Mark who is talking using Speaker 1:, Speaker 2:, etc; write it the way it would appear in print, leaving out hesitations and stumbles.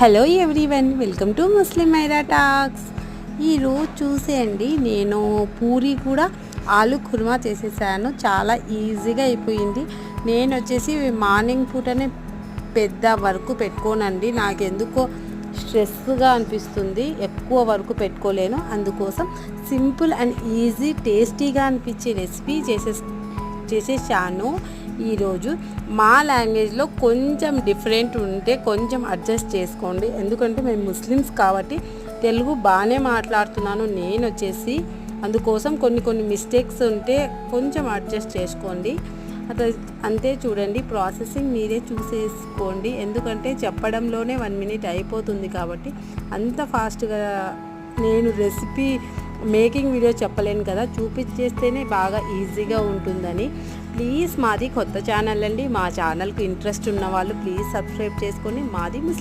Speaker 1: Hello everyone, welcome to Muslim Maira talks. ఈరోజు చూసేయండి, నేను పూరి కూడా ఆలు కుర్మా చేసేసాను. చాలా ఈజీగా అయిపోయింది. నేను వచ్చేసి మార్నింగ్ పూటనే పెద్ద వర్క్ పెట్టుకోనండి. నాకెందుకో స్ట్రెస్గా అనిపిస్తుంది, ఎక్కువ వర్క్ పెట్టుకోలేను. అందుకోసం సింపుల్ అండ్ ఈజీ టేస్టీగా అనిపించే రెసిపీ చేసేసాను. ఈరోజు మా లాంగ్వేజ్లో కొంచెం డిఫరెంట్ ఉంటే కొంచెం అడ్జస్ట్ చేసుకోండి, ఎందుకంటే మేము ముస్లిమ్స్ కాబట్టి తెలుగు బాగానే మాట్లాడుతున్నాను నేను వచ్చేసి. అందుకోసం కొన్ని మిస్టేక్స్ ఉంటే కొంచెం అడ్జస్ట్ చేసుకోండి. అంతే. చూడండి, ప్రాసెసింగ్ మీరే చూసేసుకోండి, ఎందుకంటే చెప్పడంలోనే 1 minute అయిపోతుంది కాబట్టి అంత ఫాస్ట్గా నేను రెసిపీ మేకింగ్ వీడియో చెప్పలేను కదా, చూపించేస్తేనే బాగా ఈజీగా ఉంటుందని. ప్లీజ్, మాది కొత్త ఛానల్ అండి. మా ఛానల్కి ఇంట్రెస్ట్ ఉన్న వాళ్ళు ప్లీజ్ సబ్స్క్రైబ్ చేసుకొని. మాది